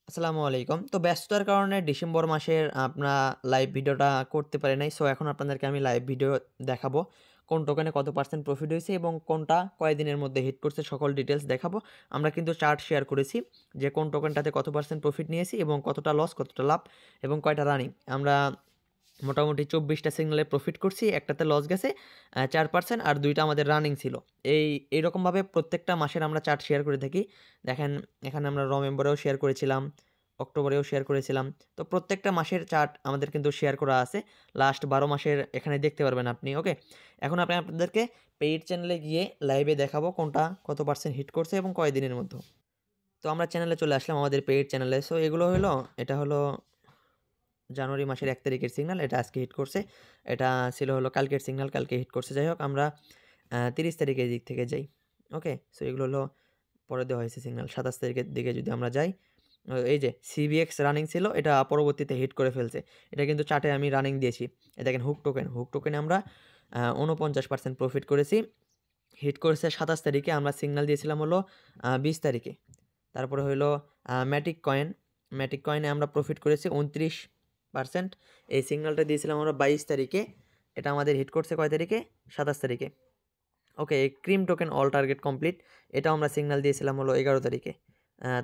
আসসালামু আলাইকুম। তো ব্যস্ততার কারণে ডিসেম্বর মাসের লাইভ ভিডিওটা করতে পারি নাই। সো এখন আপনাদেরকে আমি লাইভ ভিডিও দেখাবো। কোন টোকেনে কত % প্রফিট হইছে এবং কোনটা কয়দিনের মধ্যে হিট করছে সকল ডিটেইলস দেখাবো। আমরা কিন্তু চার্ট শেয়ার করেছি যে কোন টোকেনটাতে কত % প্রফিট নিয়েছি এবং কতটা লস, কতটা লাভ এবং কয়টা রানিং। আমরা মোটামুটি ২৪ টা সিগনালে প্রফিট করছি। একটাতে লস গেছে ৪% আর ২ টা আমাদের রানিং ছিল। এইরকমভাবে প্রত্যেকটা মাসের আমরা চার্ট শেয়ার করে থাকি। দেখেন এখানে আমরা নভেম্বরেও শেয়ার করেছিলাম, অক্টোবরেও শেয়ার করেছিলাম। তো প্রত্যেকটা মাসের চার্ট আমাদের কিন্তু শেয়ার করা আছে। লাস্ট ১২ মাসের এখানে দেখতে পারবেন আপনি। ওকে? এখন আপনাদেরকে পেইড চ্যানেলে গিয়ে লাইভে দেখাবো কোনটা কত % হিট করছে এবং কয়দিনের মধ্যে। তো আমরা চ্যানেলে চলে আসলাম আমাদের পেইড চ্যানেলে। সো এগুলো হলো এটা হলো জানুয়ারি মাসের ১ তারিখের সিগনাল। এটা আজকে হিট করছে। এটা ছিল হলো কালকের সিগনাল, কালকে হিট করছে। যাই হোক আমরা ৩০ তারিখের দিক থেকে যাই। ওকে? সো এগুলো হলো পরে দেওয়া হয়েছে সিগনাল। ২৭ তারিখের দিকে যদি আমরা যাই, এই যে সিবিএক্স রানিং ছিল, এটা পরবর্তীতে হিট করে ফেলছে। এটা কিন্তু চার্টে আমি রানিং দিয়েছি। এই দেখেন হুক টোকেন। হুক টোকেনে আমরা ৪৯% প্রফিট করেছি। হিট করেছে ২৭ তারিখে। আমরা সিগনাল দিয়েছিলাম হলো ২০ তারিখে। তারপরে হইলো ম্যাটিক কয়েন। ম্যাটিক কয়েনে আমরা প্রফিট করেছি ২৯%। এই সিগনালটা দিয়েছিলাম আমরা ২২ তারিখে। এটা আমাদের হিট করছে কয় তারিখে? ২৭ তারিখে। ওকে, এই cream token all target complete. এটাও আমরা সিগনাল দিয়েছিলাম হলো ১১ তারিখে।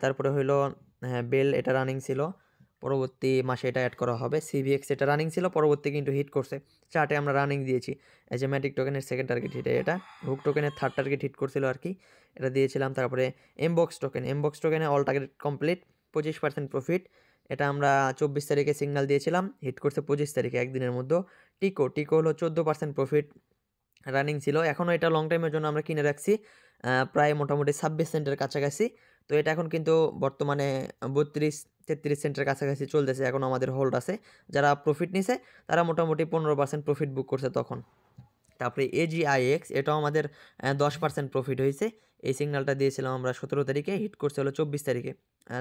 তারপরে হইলো বেল, এটা রানিং ছিল। পরবর্তী মাসে এটা অ্যাড করা হবে। সিভিএক্স এটা রানিং ছিল, পরবর্তী কিন্তু হিট করছে। চার্টে আমরা রানিং দিয়েছি। এই যে ম্যাটিক টোকেনের সেকেন্ড টার্গেট হিট এটা। হুক টোকেনের থার্ড টার্গেট হিট করছিল আরকি। এটা দিয়েছিলাম। তারপরে এমবক্স টোকেন। এমবক্স টোকেনে অল টার্গেট কমপ্লিট, 25% প্রফিট। এটা আমরা ২৪ তারিখে সিগনাল দিয়েছিলাম। হিট করছে ২৫ তারিখে, একদিনের মধ্যে। টিকো হলো 14% প্রফিট রানিং ছিল। এখনও এটা লং টাইমের জন্য আমরা কিনে রাখছি। প্রায় মোটামুটি ২৬ সেন্টের কাছাকাছি। তো এটা এখন কিন্তু বর্তমানে ৩২-৩৩ সেন্টের কাছাকাছি চলতেছে। এখনও আমাদের হোল্ড আছে। যারা প্রফিট নিছে তারা মোটামুটি ১৫% প্রফিট বুক করছে তখন। তারপরে এজিআইএক্স, এটাও আমাদের ১০% প্রফিট হয়েছে। এই সিগনালটা দিয়েছিলাম আমরা ১৭ তারিখে, হিট করছে হলো ২৪ তারিখে।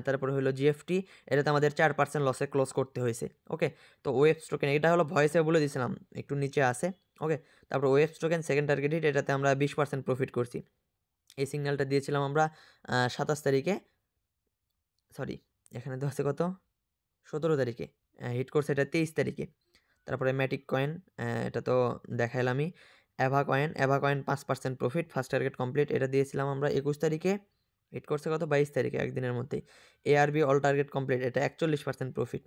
তারপরে হলো জিএফটি, এটাতে আমাদের ৪% লসে ক্লোজ করতে হয়েছে। ওকে? তো ওয়েবস টোকেন, এটা হলো ভয়েসে বলে দিয়েছিলাম, একটু নিচে আছে। ওকে? তারপর ওয়েবস টোকেন সেকেন্ড টার্গেট হিট, এটাতে আমরা ২০% প্রফিট করছি। এই সিগনালটা দিয়েছিলাম আমরা ২৭ তারিখে, সরি এখানে দেওয়া আছে কত? ১৭ তারিখে। হিট করছে এটা ২৩ তারিখে। তারপরে ম্যাটিক কয়েন, এটা তো দেখাইলামই। Ava coin ৫% profit, first target complete. এটা দিয়েছিলাম আমরা ২১ তারিখে, হিট করছে কত? ২২ তারিখে, একদিনের মধ্যেই। এআরবি অল টার্গেট কমপ্লিট, এটা ৪১% প্রফিট।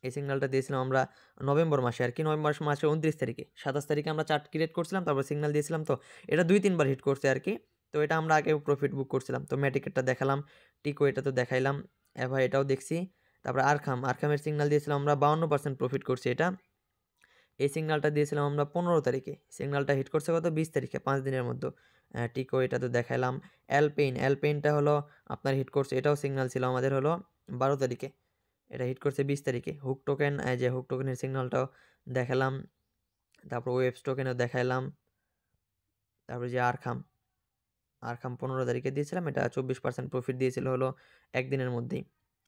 এই সিগনালটা দিয়েছিলাম আমরা নভেম্বর মাসে আরকি, নভেম্বর মাসের ২৯ তারিখে। ২৭ তারিখে আমরা চার্ট ক্রিয়েট করছিলাম, তারপর সিগনাল দিয়েছিলাম। তো এটা ২-৩ বার হিট করছে আরকি। তো এটা আমরা আগেও প্রফিট বুক করছিলাম। তো ম্যাটিকেরটা দেখালাম, টিকো এটা তো দেখাইলাম, অ্যাভা এটাও দেখছি। তারপরে আরখামের সিগনাল দিয়েছিলাম আমরা ৫২% প্রফিট করছি এটা। এই সিগনালটা দিয়েছিলাম আমরা ১৫ তারিখে। সিগনালটা হিট করছে কত? ২০ তারিখে, ৫ দিনের মধ্যে। টিকো এটা তো দেখাইলাম। অ্যালপেইনটা হলো আপনার হিট করছে, এটাও সিগনাল ছিল আমাদের হলো ১২ তারিখে। এটা হিট করছে 20 তারিখে। হুক টোকেন, এই যে হুক টোকেনের সিগনালটাও দেখালাম। তারপর ওয়েবস টোকেনও দেখাইলাম। তারপরে যে আরখাম ১৫ তারিখে দিয়েছিলাম। এটা ২৪% প্রফিট দিয়েছিল হলো একদিনের মধ্যেই।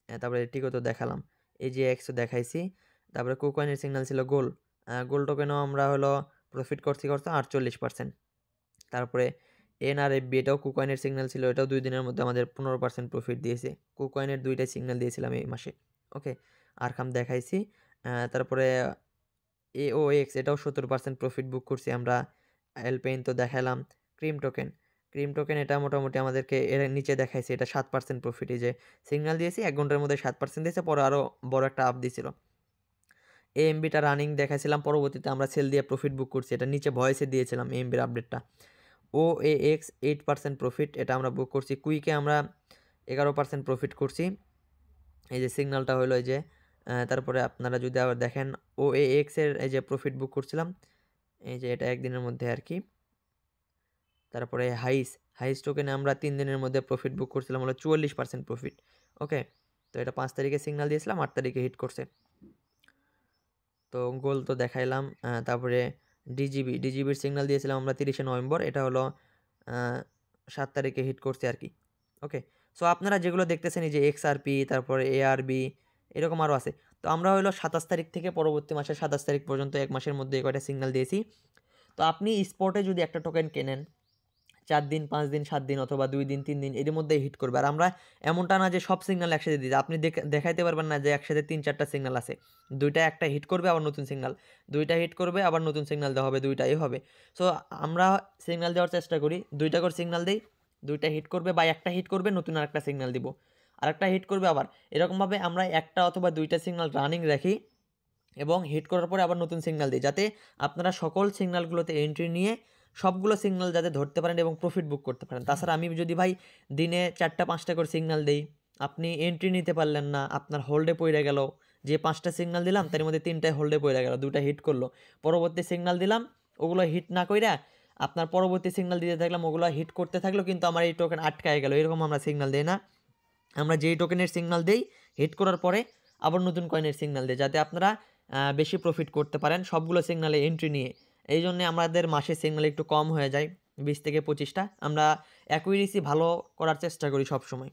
তারপরে টিকো তো দেখালাম। এজিএক্সও দেখাইছি। তারপরে কুকয়েনের সিগনাল ছিল গোল। গোল টোকেনও আমরা হলো প্রফিট করছি ৪৮%। তারপরে এনআরএফবি, এটাও কুকয়েনের সিগনাল ছিল। এটাও ২ দিনের মধ্যে আমাদের ১৫% প্রফিট দিয়েছে। কুকয়েনের ২ টাই সিগনাল দিয়েছিলাম এই মাসে। ওকে? আরখাম দেখাইছি। তারপরে এওএক্স, এটাও ৭০% প্রফিট বুক করছি আমরা। অ্যালপেইন তো দেখাইলাম। ক্রিম টোকেন এটা মোটামুটি আমাদেরকে এর নিচে দেখাইছে, এটা ৭% প্রফিট। এই যে সিগনাল দিয়েছি ১ ঘন্টার মধ্যে ৭% দিয়েছে, পরে আরও বড় একটা আপ দিছিল। এএমবিটা রানিং দেখাইছিলাম, পরবর্তীতে আমরা সেল দিয়ে প্রফিট বুক করছি। এটা নিচে ভয়েসে দিয়েছিলাম এএমবির আপডেটটা। ওএএক্স 8% প্রফিট, এটা আমরা বুক করছি। কুইকে আমরা 11% প্রফিট করছি। এই যে সিগনালটা হলো এই যে, তারপরে আপনারা যদি আবার দেখেন ওএএক্স এর এই যে প্রফিট বুক করছিলাম, এই যে এটা একদিনের মধ্যে আরকি। তারপরে হাইস টোকেনে আমরা ৩ দিনের মধ্যে প্রফিট বুক করছিলাম হলো ৪৪% প্রফিট। ওকে? তো এটা ৫ তারিখে সিগনাল দিয়েছিলাম, ৮ তারিখে হিট করছে। তো গোল তো দেখাইলাম। তারপরে ডিজিবির সিগনাল দিয়েছিলাম আমরা ৩০শে নভেম্বর। এটা হলো ৭ তারিখে হিট করছে আরকি। ওকে? সো আপনারা যেগুলো দেখতেছেন এই যে এক্সআরপি, তারপরে এআরবি, এরকম আরও আছে। তো আমরা হলো ২৭ তারিখ থেকে পরবর্তী মাসের ২৭ তারিখ পর্যন্ত ১ মাসের মধ্যে এই কয়টা সিগনাল দিয়েছি। তো আপনি স্পটে যদি একটা টোকেন কেনেন, 4 দিন 5 দিন 7 দিন অথবা 2 দিন 3 দিন এর মধ্যেই হিট করবে। আর আমরা এমনটা না যে সব সিগন্যাল একসাথে দিই। আপনি দেখাইতে পারবেন না যে একসাথে 3-4টা সিগন্যাল আছে। 2টা একটা হিট করবে আবার নতুন সিগন্যাল, 2টা হিট করবে আবার নতুন সিগন্যাল দেওয়া হবে, 2টাই হবে। সো আমরা সিগন্যাল দেওয়ার চেষ্টা করি, 2টা করে সিগন্যাল দেই, 2টা হিট করবে বা একটা হিট করবে নতুন আরেকটা সিগন্যাল দিব, আরেকটা হিট করবে আবার। এরকমভাবে আমরা একটা অথবা 2টা সিগন্যাল রানিং রাখি এবং হিট করার পরে আবার নতুন সিগন্যাল দিই, যাতে আপনারা সকল সিগন্যালগুলোতে এন্ট্রি নিয়ে সবগুলো সিগন্যাল যাতে ধরতে পারেন এবং প্রফিট বুক করতে পারেন। তাছাড়া আমি যদি ভাই দিনে 4টা-5টা করে সিগন্যাল দেই, আপনি এন্ট্রি নিতে পারলেন না, আপনার হোল্ডে পইড়া গেল। যে 5টা সিগন্যাল দিলাম তার মধ্যে 3টায় হোল্ডে পইড়া গেল, 2টা হিট করলো। পরবর্তী সিগন্যাল দিলাম, ওগুলো হিট না কইরা আপনার পরবর্তী সিগন্যাল দিতে থাকলাম, ওগুলো হিট করতে থাকলো কিন্তু আমার এই টোকেন আটকায় গেল। এরকম আমরা সিগন্যাল দেই না। আমরা যেই টোকেনের সিগন্যাল দেই হিট করার পরে আবার নতুন কয়েনের সিগন্যাল দেই, যাতে আপনারা বেশি প্রফিট করতে পারেন সবগুলো সিগন্যালে এন্ট্রি নিয়ে। এই জন্যে আমাদের মাসের সিগন্যাল একটু কম হয়ে যায়, 20 থেকে 25টা। আমরা অ্যাকুরেসি ভালো করার চেষ্টা করি সবসময়।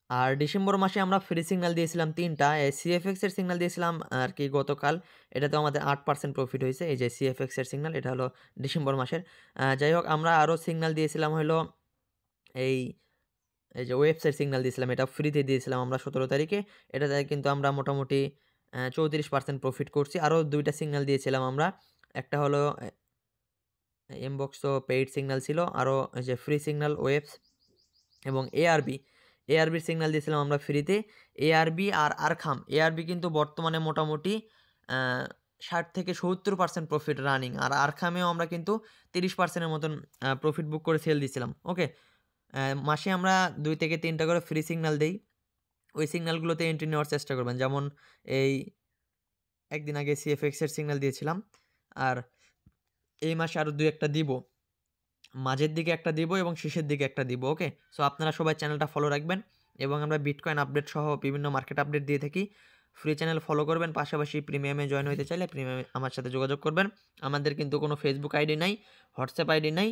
আর ডিসেম্বর মাসে আমরা ফ্রি সিগন্যাল দিয়েছিলাম 3টা। সিএফএক্স এর সিগন্যাল দিয়েছিলাম আর কি গতকাল, এটাতে আমাদের 8% প্রফিট হয়েছে। এই যে সিএফএক্স এর সিগন্যাল, এটা হলো ডিসেম্বর মাসের। যাই হোক, আমরা আরও সিগন্যাল দিয়েছিলাম হলো এই যে ওয়েবসাইট সিগন্যাল দিয়েছিলাম, এটা ফ্রিতে দিয়েছিলাম আমরা 17 তারিখে। এটাতে কিন্তু আমরা মোটামুটি 34% প্রফিট করছি। আরও 2টা সিগন্যাল দিয়েছিলাম আমরা, একটা হলো এমবক্স, তো পেইড সিগন্যাল ছিল। আরও যে ফ্রি সিগন্যাল ওয়েবস এবং এআরবির সিগন্যাল দিয়েছিলাম আমরা ফ্রিতে। এআরবি আর আরখাম, এআরবি কিন্তু বর্তমানে মোটামুটি 60 থেকে 70% প্রফিট রানিং। আর আরখামেও আমরা কিন্তু 30%-এর মতন প্রফিট বুক করে সেল দিয়েছিলাম। ওকে, মাসে আমরা 2 থেকে 3টা করে ফ্রি সিগন্যাল দেই। ওই সিগন্যালগুলোতে এন্ট্রি নেওয়ার চেষ্টা করবেন। যেমন এই একদিন আগে সিএফএক্স এর সিগন্যাল দিয়েছিলাম, আর এই মাসে আরও 2-1টা দিব, মাঝের দিকে একটা দিব এবং শেষের দিকে একটা দিব। ওকে, সো আপনারা সবাই চ্যানেলটা ফলো রাখবেন এবং আমরা বিটকয়েন আপডেট সহ বিভিন্ন মার্কেট আপডেট দিয়ে থাকি। ফ্রি চ্যানেল ফলো করবেন, পাশাপাশি প্রিমিয়ামে জয়েন হতে চাইলে প্রিমিয়ামে আমার সাথে যোগাযোগ করবেন। আমাদের কিন্তু কোনো ফেসবুক আইডি নাই, হোয়াটসঅ্যাপ আইডি নাই,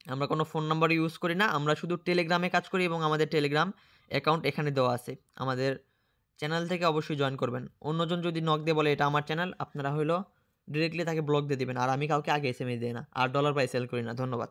আমরা কোনো ফোন নাম্বার ইউজ করি না। আমরা শুধু টেলিগ্রামে কাজ করি এবং আমাদের টেলিগ্রাম অ্যাকাউন্ট এখানে দেওয়া আছে। আমাদের চ্যানেল থেকে অবশ্যই জয়েন করবেন। অন্যজন যদি নক দিয়ে বলে এটা আমার চ্যানেল, আপনারা হইলো ডিরেক্টলি তাকে ব্লক দিয়ে দিবেন। আর আমি কাউকে আগে এসএমএস দিই না, আর ডলার পাই সেল করি না। ধন্যবাদ।